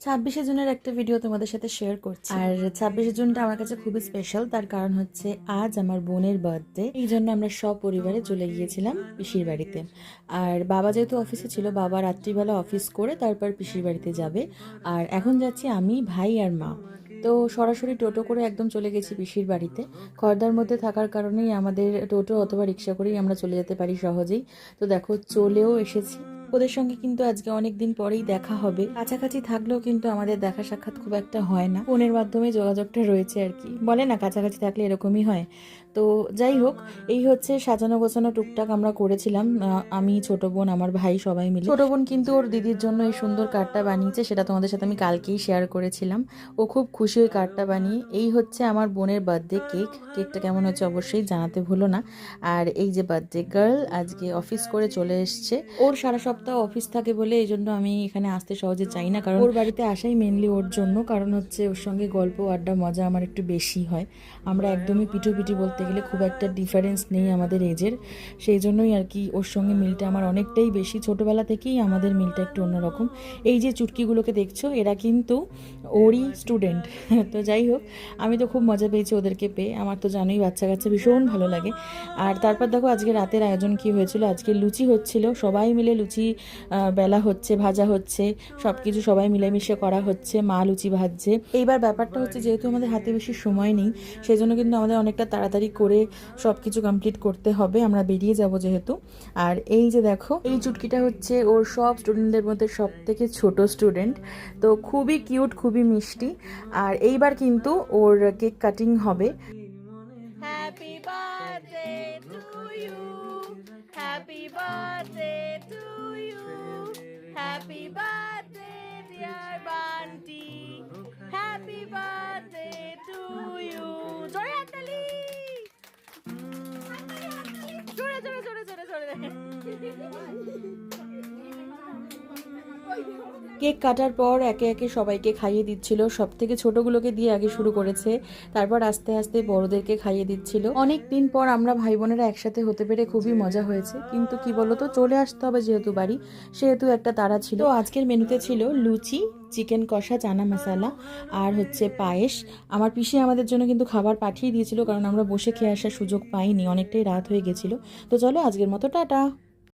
26শে জুনের একটা ভিডিও তোমাদের সাথে শেয়ার করছি। আর 26শে জুনটা আমার কাছে খুবই স্পেশাল, তার কারণ হচ্ছে আজ আমার বোনের বার্থডে। এই জন্য আমরা সব পরিবারে চলে গিয়েছিলাম পিসির বাড়িতে। আর বাবা যেহেতু অফিসে ছিল, বাবা রাত্রিবেলা অফিস করে তারপর পিসির বাড়িতে যাবে। আর এখন যাচ্ছি আমি, ভাই আর মা। তো সরাসরি টোটো করে একদম চলে গেছি পিসির বাড়িতে। খড়দার মধ্যে থাকার কারণেই আমাদের টোটো অথবা রিক্সা করেই আমরা চলে যেতে পারি সহজেই। তো দেখো চলেও এসেছি। ওদের সঙ্গে কিন্তু আজকে অনেক দিন পরেই দেখা হবে। কাছাকাছি থাকলেও কিন্তু আমাদের দেখা সাক্ষাৎ খুব একটা হয় না, ফোনের মাধ্যমে যোগাযোগটা রয়েছে আর কি। বলে না কাছাকাছি থাকলে এরকমই হয়। তো যাই হোক, এই হচ্ছে সাজানো গোছানো টুকটাক আমরা করেছিলাম, আমি, ছোট বোন, আমার ভাই সবাই মিলে। ছোট বোন কিন্তু ওর দিদির জন্য এই সুন্দর কার্ডটা বানিয়েছে, সেটা তোমাদের সাথে আমি কালকেই শেয়ার করেছিলাম। ও খুব খুশি ওই কার্ডটা বানিয়ে। এই হচ্ছে আমার বোনের বার্থডে কেক। কেকটা কেমন হচ্ছে অবশ্যই জানাতে ভুলো না। আর এই যে বার্থডে গার্ল আজকে অফিস করে চলে এসছে। ওর সারা সপ্তাহ অফিস থাকে বলে এই জন্য আমি এখানে আসতে সহজে চাই না, কারণ ওর বাড়িতে আসাই মেনলি ওর জন্য। কারণ হচ্ছে ওর সঙ্গে গল্প আড্ডা মজা আমার একটু বেশি হয়। আমরা একদমই পিঠোপিঠি বলতে গেলে খুব একটা ডিফারেন্স নেই আমাদের এজের। সেই জন্যই আর কি ওর সঙ্গে মিলটা আমার অনেকটাই বেশি। ছোটোবেলা থেকেই আমাদের মিলটা একটু অন্যরকম। এই যে চুটকিগুলোকে দেখছো, এরা কিন্তু ওরই স্টুডেন্ট। তো যাই হোক, আমি তো খুব মজা পেয়েছি ওদেরকে পেয়ে। আমার তো জানোই বাচ্চা কাচ্চা ভীষণ ভালো লাগে। আর তারপর দেখো আজকে রাতের আয়োজন কি হয়েছিল। আজকে লুচি হচ্ছিল, সবাই মিলে লুচি বেলা হচ্ছে, ভাজা হচ্ছে, সব কিছু সবাই মিলেমিশে করা হচ্ছে। মা লুচি ভাজছে। এইবার ব্যাপারটা হচ্ছে যেহেতু আমাদের হাতে বেশি সময় নেই, সেই জন্য কিন্তু আমাদের অনেকটা তাড়াতাড়ি করে সব কিছু কমপ্লিট করতে হবে, আমরা বেরিয়ে যাব যেহেতু। আর এই যে দেখো, এই চুটকিটা হচ্ছে ওর সব স্টুডেন্টদের মধ্যে সব থেকে ছোট স্টুডেন্ট। তো খুবই কিউট, খুবই মিষ্টি। আর এইবার কিন্তু ওর কেক কাটিং হবে। Happy birthday to you. Happy birthday to you. Happy birthday, dear Bunty. Happy birthday to you. জোরে হাততালি। জোরে জোরে জোরে জোরে জোরে। কেক কাটার পর একে একে সবাইকে খাইয়ে দিচ্ছিল। সব থেকে ছোটগুলোকে দিয়ে আগে শুরু করেছে, তারপর আস্তে আস্তে বড়দেরকে খাইয়ে দিচ্ছিল। অনেক দিন পর আমরা ভাই বোনেরা একসাথে হতে পেরে খুবই মজা হয়েছে। কিন্তু কি বলতো, চলে আসতে হবে যেহেতু বাড়ি, সেহেতু একটা তাড়া ছিল। তো আজকের মেনুতে ছিল লুচি, চিকেন কষা, চানা মশলা আর হচ্ছে পায়েস। আমার পিসি আমাদের জন্য কিন্তু খাবার পাঠিয়ে দিয়েছিল, কারণ আমরা বসে খেয়ে আসার সুযোগ পাইনি, অনেকটাই রাত হয়ে গেছিল। তো চলো আজকের মতো টাটা।